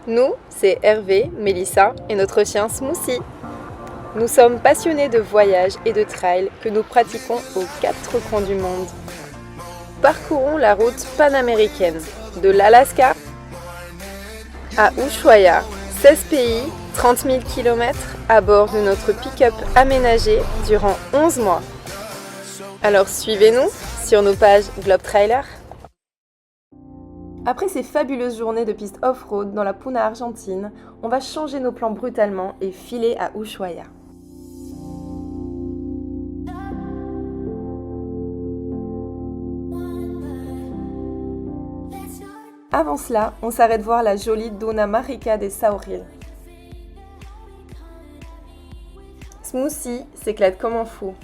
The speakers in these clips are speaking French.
Nous, c'est Hervé, Mélissa et notre chien Smoothie. Nous sommes passionnés de voyage et de trail que nous pratiquons aux 4 coins du monde. Parcourons la route panaméricaine de l'Alaska à Ushuaia, 16 pays, 30 000 km à bord de notre pick-up aménagé durant 11 mois. Alors suivez-nous sur nos pages Globe Trailer. Après ces fabuleuses journées de piste off-road dans la Puna argentine, on va changer nos plans brutalement et filer à Ushuaia. Avant cela, on s'arrête voir la jolie Duna Mágica de Sauril. Smoothie s'éclate comme un fou.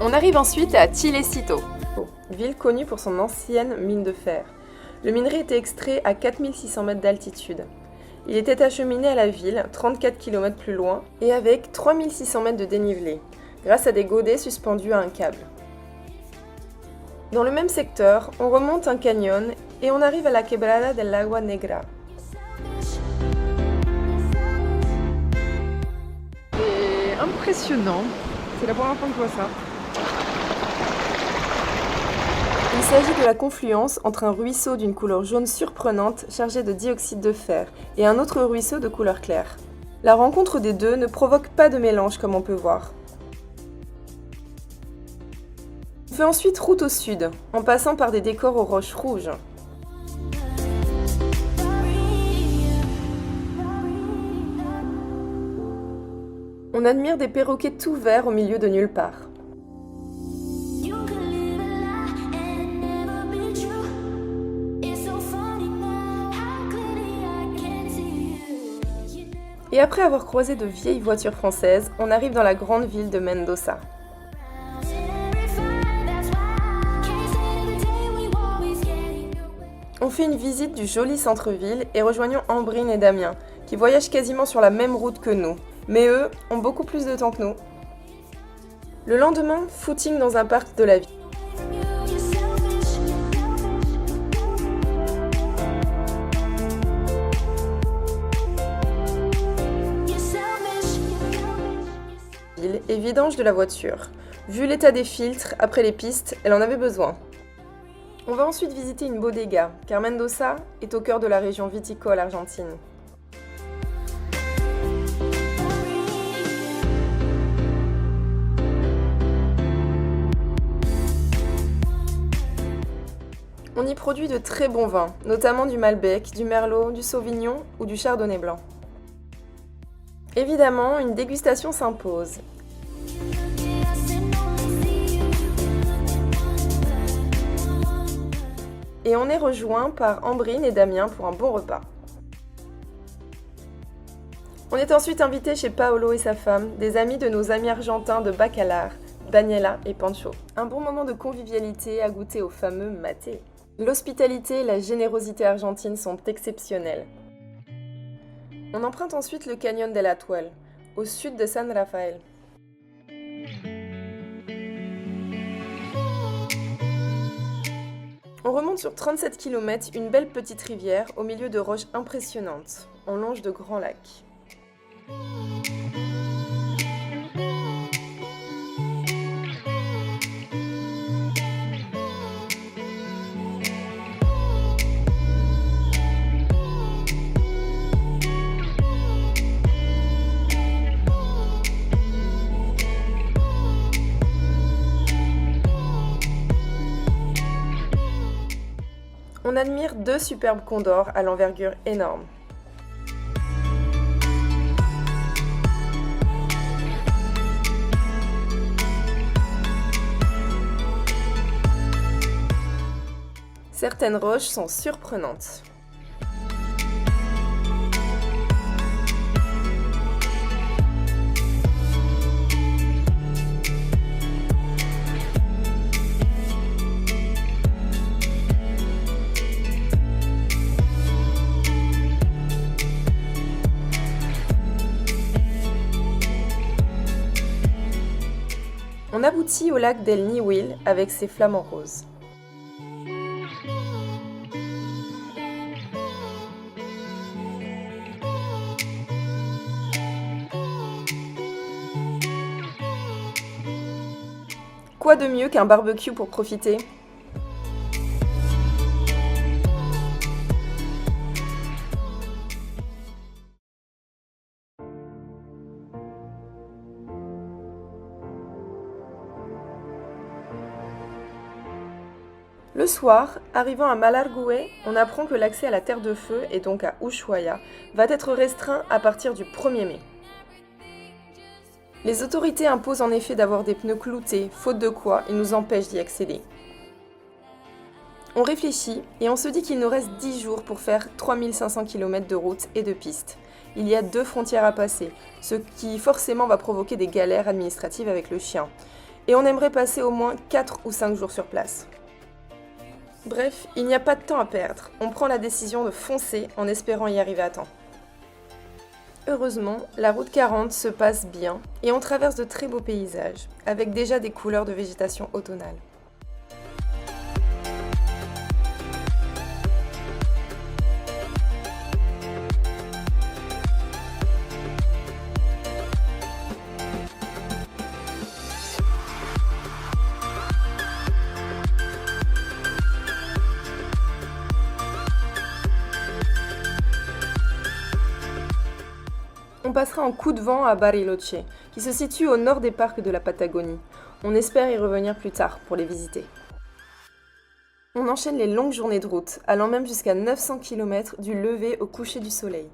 On arrive ensuite à Chilecito, ville connue pour son ancienne mine de fer. Le minerai était extrait à 4600 mètres d'altitude. Il était acheminé à la ville, 34 km plus loin, et avec 3600 mètres de dénivelé, grâce à des godets suspendus à un câble. Dans le même secteur, on remonte un canyon et on arrive à la Quebrada del Agua Negra. C'est impressionnant, c'est la première fois que je vois ça. Il s'agit de la confluence entre un ruisseau d'une couleur jaune surprenante chargé de dioxyde de fer et un autre ruisseau de couleur claire. La rencontre des deux ne provoque pas de mélange comme on peut voir. On fait ensuite route au sud, en passant par des décors aux roches rouges. On admire des perroquets tout verts au milieu de nulle part. Et après avoir croisé de vieilles voitures françaises, on arrive dans la grande ville de Mendoza. On fait une visite du joli centre-ville et rejoignons Ambrine et Damien, qui voyagent quasiment sur la même route que nous, mais eux ont beaucoup plus de temps que nous. Le lendemain, footing dans un parc de la ville. Et vidange de la voiture. Vu l'état des filtres, après les pistes, elle en avait besoin. On va ensuite visiter une bodega, car Mendoza est au cœur de la région viticole argentine. On y produit de très bons vins, notamment du Malbec, du Merlot, du Sauvignon ou du Chardonnay blanc. Évidemment, une dégustation s'impose. Et on est rejoint par Ambrine et Damien pour un bon repas. On est ensuite invité chez Paolo et sa femme, des amis de nos amis argentins de Bacalar, Daniela et Pancho. Un bon moment de convivialité à goûter au fameux maté. L'hospitalité et la générosité argentine sont exceptionnelles. On emprunte ensuite le canyon del Atuel, au sud de San Rafael. On remonte sur 37 km une belle petite rivière au milieu de roches impressionnantes. On longe de grands lacs. On admire 2 superbes condors à l'envergure énorme. Certaines roches sont surprenantes. aboutit au lac d'El Niouil avec ses flamants roses. Quoi de mieux qu'un barbecue pour profiter ? Le soir, arrivant à Malargüe, on apprend que l'accès à la Terre de Feu, et donc à Ushuaia, va être restreint à partir du 1er mai. Les autorités imposent en effet d'avoir des pneus cloutés, faute de quoi ils nous empêchent d'y accéder. On réfléchit et on se dit qu'il nous reste 10 jours pour faire 3500 km de route et de pistes. Il y a 2 frontières à passer, ce qui forcément va provoquer des galères administratives avec le chien. Et on aimerait passer au moins 4 ou 5 jours sur place. Bref, il n'y a pas de temps à perdre. On prend la décision de foncer en espérant y arriver à temps. Heureusement, la route 40 se passe bien et on traverse de très beaux paysages, avec déjà des couleurs de végétation automnale. On passera en coup de vent à Bariloche, qui se situe au nord des parcs de la Patagonie. On espère y revenir plus tard pour les visiter. On enchaîne les longues journées de route, allant même jusqu'à 900 km du lever au coucher du soleil.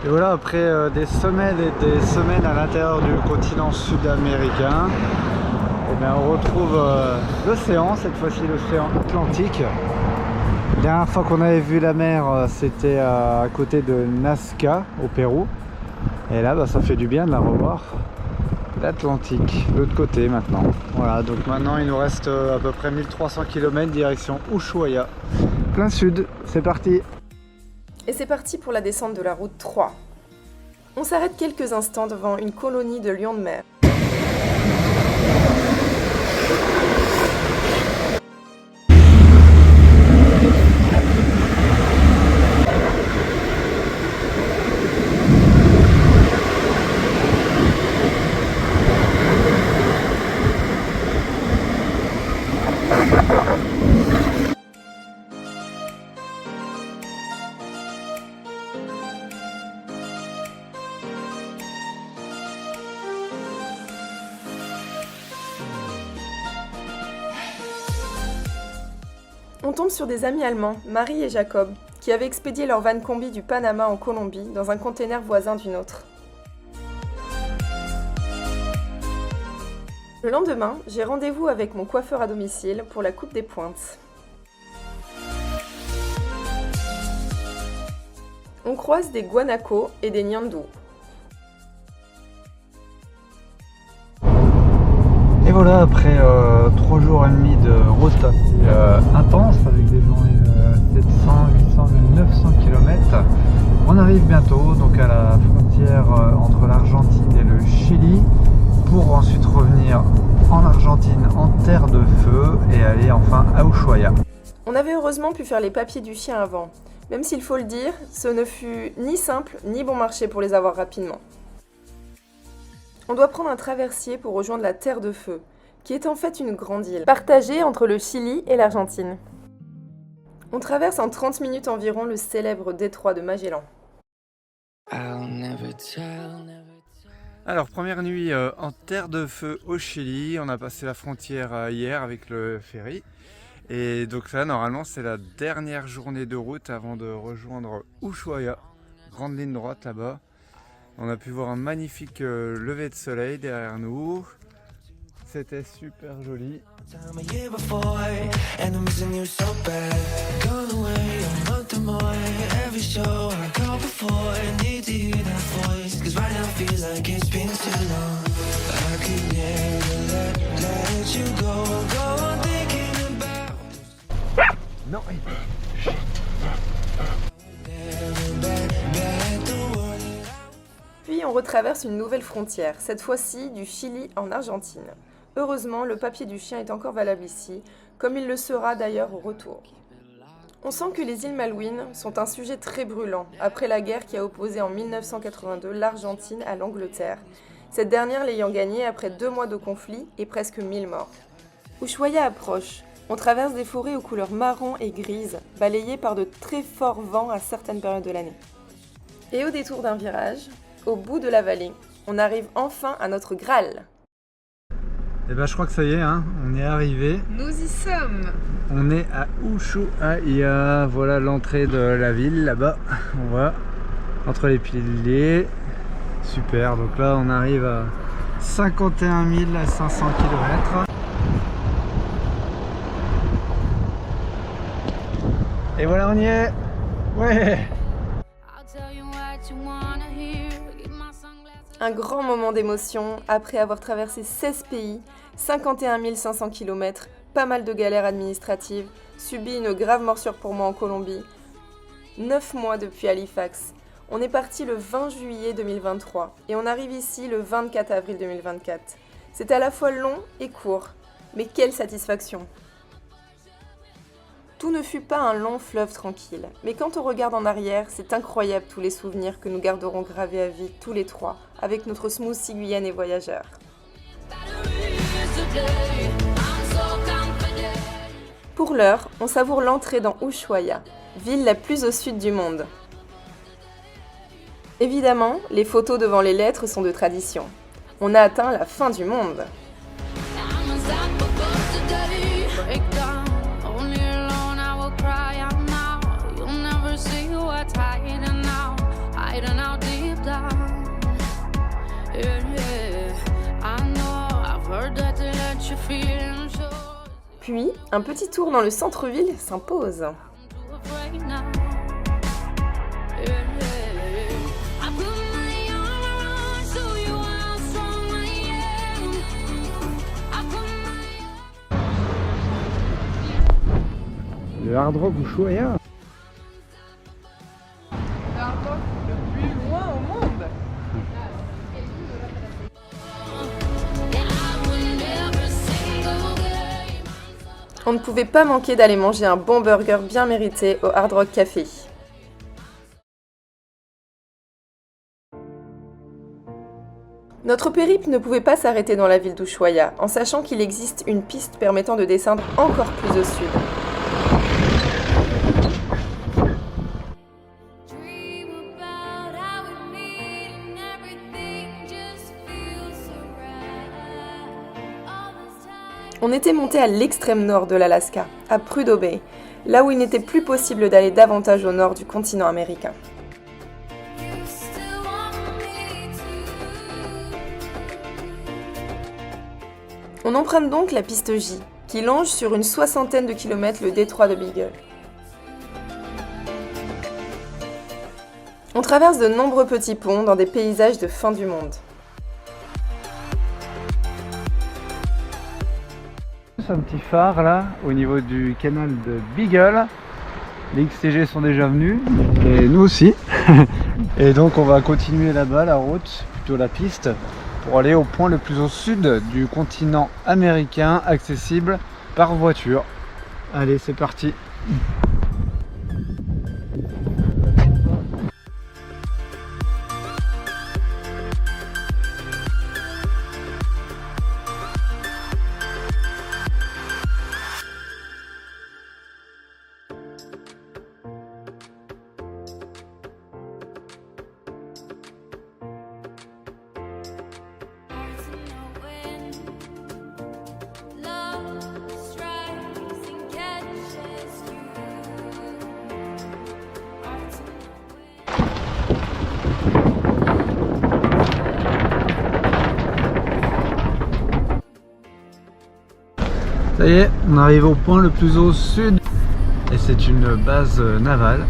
Et voilà, après des semaines et des semaines à l'intérieur du continent sud-américain, eh bien, on retrouve l'océan, cette fois-ci l'océan Atlantique. La dernière fois qu'on avait vu la mer, c'était à côté de Nazca, au Pérou. Et là, ça fait du bien de la revoir. L'Atlantique, l'autre côté maintenant. Voilà, donc maintenant il nous reste à peu près 1300 km direction Ushuaia. Plein sud, c'est parti. Et c'est parti pour la descente de la route 3. On s'arrête quelques instants devant une colonie de lions de mer. On tombe sur des amis allemands, Marie et Jacob, qui avaient expédié leur van combi du Panama en Colombie dans un container voisin du nôtre. Le lendemain, j'ai rendez-vous avec mon coiffeur à domicile pour la coupe des pointes. On croise des guanacos et des nyandous. Et voilà, après 3 jours et demi de route intense avec des journées de 700, 800, même 900 km, on arrive bientôt donc à la frontière entre l'Argentine et le Chili pour ensuite revenir en Argentine en terre de feu et aller enfin à Ushuaia. On avait heureusement pu faire les papiers du chien avant, même s'il faut le dire, ce ne fut ni simple ni bon marché pour les avoir rapidement. On doit prendre un traversier pour rejoindre la Terre de Feu, qui est en fait une grande île, partagée entre le Chili et l'Argentine. On traverse en 30 minutes environ le célèbre détroit de Magellan. Alors, première nuit en Terre de Feu au Chili, on a passé la frontière hier avec le ferry. Et donc là, normalement, c'est la dernière journée de route avant de rejoindre Ushuaia, grande ligne droite là-bas. On a pu voir un magnifique lever de soleil derrière nous. C'était super joli. Non. retraverse une nouvelle frontière, cette fois-ci du Chili en Argentine. Heureusement, le papier du chien est encore valable ici, comme il le sera d'ailleurs au retour. On sent que les îles Malouines sont un sujet très brûlant, après la guerre qui a opposé en 1982 l'Argentine à l'Angleterre, cette dernière l'ayant gagnée après 2 mois de conflit et presque 1000 morts. Ushuaia approche. On traverse des forêts aux couleurs marron et grises, balayées par de très forts vents à certaines périodes de l'année. Et au détour d'un virage, au bout de la vallée, on arrive enfin à notre Graal. Et ben je crois que ça y est, hein, on est arrivé. Nous y sommes. On est à Ushuaia, voilà l'entrée de la ville là-bas, on voit, entre les piliers. Super, donc là on arrive à 51 500 km. Et voilà, on y est. Ouais. Un grand moment d'émotion après avoir traversé 16 pays, 51 500 km, pas mal de galères administratives, subi une grave morsure pour moi en Colombie. 9 mois depuis Halifax. On est parti le 20 juillet 2023 et on arrive ici le 24 avril 2024. C'est à la fois long et court, mais quelle satisfaction! Tout ne fut pas un long fleuve tranquille, mais quand on regarde en arrière, c'est incroyable tous les souvenirs que nous garderons gravés à vie tous les trois, avec notre smoothie guyanais voyageur. Pour l'heure, on savoure l'entrée dans Ushuaia, ville la plus au sud du monde. Évidemment, les photos devant les lettres sont de tradition. On a atteint la fin du monde. Puis, un petit tour dans le centre-ville s'impose. Le Hard Rock Ushuaia. Le Hard Rock le plus loin au monde. On ne pouvait pas manquer d'aller manger un bon burger bien mérité au Hard Rock Café. Notre périple ne pouvait pas s'arrêter dans la ville d'Ushuaia, en sachant qu'il existe une piste permettant de descendre encore plus au sud. On était monté à l'extrême nord de l'Alaska, à Prudhoe Bay, là où il n'était plus possible d'aller davantage au nord du continent américain. On emprunte donc la piste J, qui longe sur une 60aine de kilomètres le détroit de Beagle. On traverse de nombreux petits ponts dans des paysages de fin du monde. Un petit phare là au niveau du canal de Beagle. Les XTG sont déjà venus et nous aussi. Et donc on va continuer là-bas la route, plutôt la piste, pour aller au point le plus au sud du continent américain, accessible par voiture. Allez, c'est parti. Ça y est, on arrive au point le plus au sud et c'est une base navale.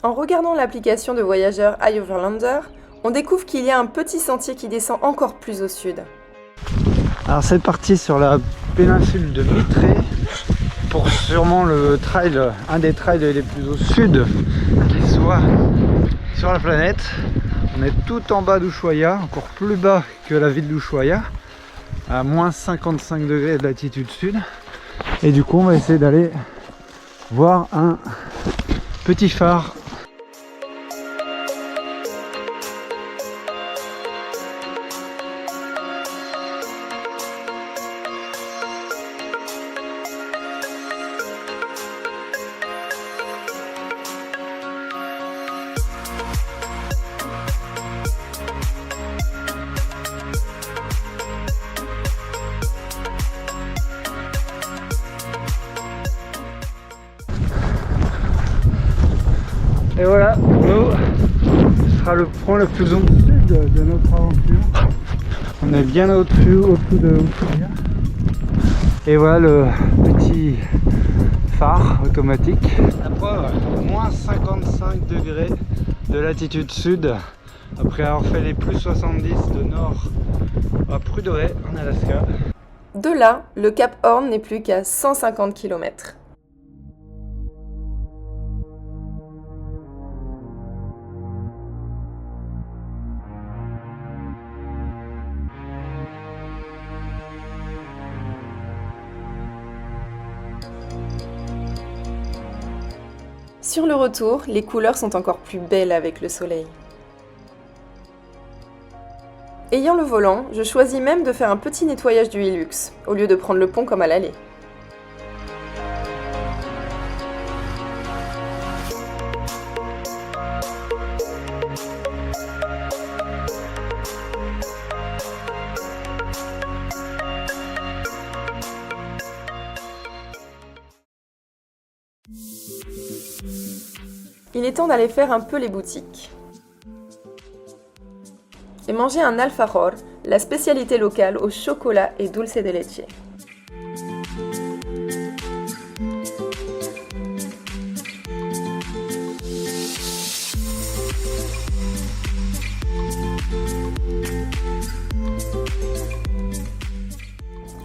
En regardant l'application de voyageurs iOverlander, on découvre qu'il y a un petit sentier qui descend encore plus au sud. Alors c'est parti sur la péninsule de Mitre, pour sûrement le trail, un des trails les plus au sud qui soit sur la planète. On est tout en bas d'Ushuaia, encore plus bas que la ville d'Ushuaia, à moins 55 degrés de latitude sud. Et du coup on va essayer d'aller voir un petit phare. Et voilà, pour nous, ce sera le point le plus au sud de notre aventure. On est bien au-dessus de Ushuaia. Et voilà le petit phare automatique. La preuve, moins 55 degrés de latitude sud, après avoir fait les plus 70 de nord à Prudhoe en Alaska. De là, le Cap Horn n'est plus qu'à 150 km. Sur le retour, les couleurs sont encore plus belles avec le soleil. Ayant le volant, je choisis même de faire un petit nettoyage du Hilux, au lieu de prendre le pont comme à l'aller. Il est temps d'aller faire un peu les boutiques. Et manger un alfajor, la spécialité locale au chocolat et dulce de leche.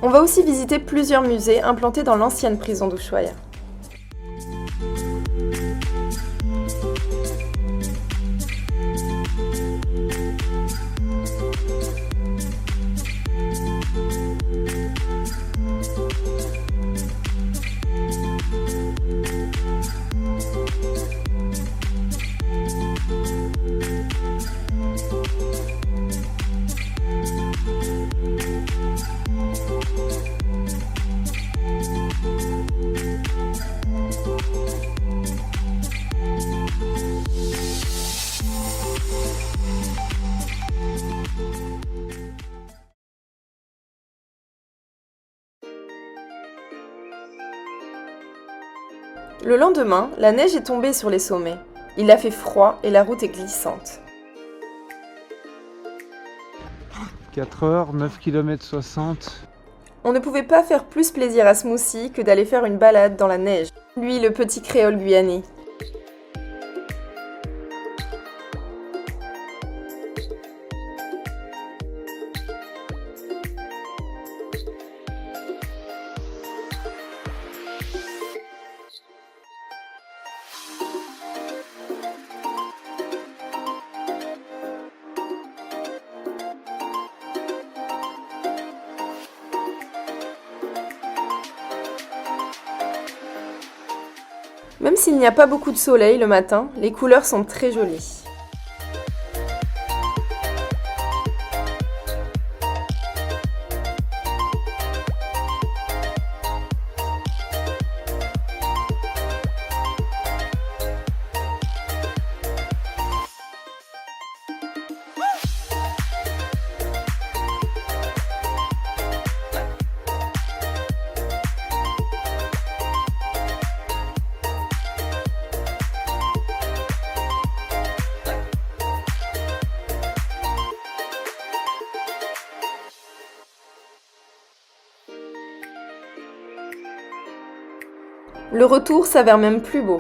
On va aussi visiter plusieurs musées implantés dans l'ancienne prison d'Ushuaia. Le lendemain, la neige est tombée sur les sommets. Il a fait froid et la route est glissante. 4 heures, 9 km 60. On ne pouvait pas faire plus plaisir à Smoothie que d'aller faire une balade dans la neige. Lui, le petit créole guyanais. Même s'il n'y a pas beaucoup de soleil le matin, les couleurs sont très jolies. Le retour s'avère même plus beau.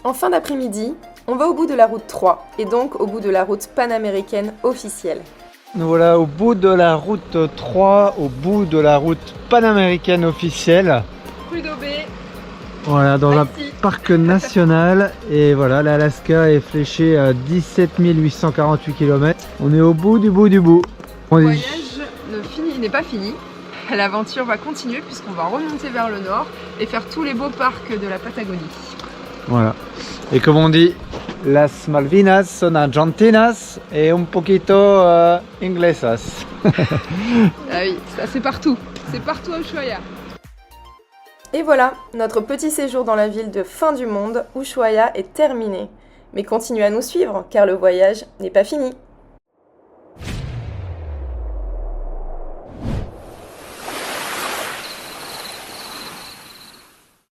En fin d'après-midi, on va au bout de la route 3 et donc au bout de la route panaméricaine officielle. Nous voilà au bout de la route 3, au bout de la route panaméricaine officielle. Prud'hoe Bay. Voilà, dans un Ici. parc national. Et voilà, l'Alaska est fléché à 17 848 km. On est au bout du bout du bout. Le voyage n'est pas fini. L'aventure va continuer puisqu'on va remonter vers le nord et faire tous les beaux parcs de la Patagonie. Voilà. Et comme on dit, las Malvinas son argentinas et un poquito inglesas. Ah oui, ça c'est partout. C'est partout à Ushuaia. Et voilà, notre petit séjour dans la ville de fin du monde, Ushuaia, est terminé. Mais continuez à nous suivre car le voyage n'est pas fini.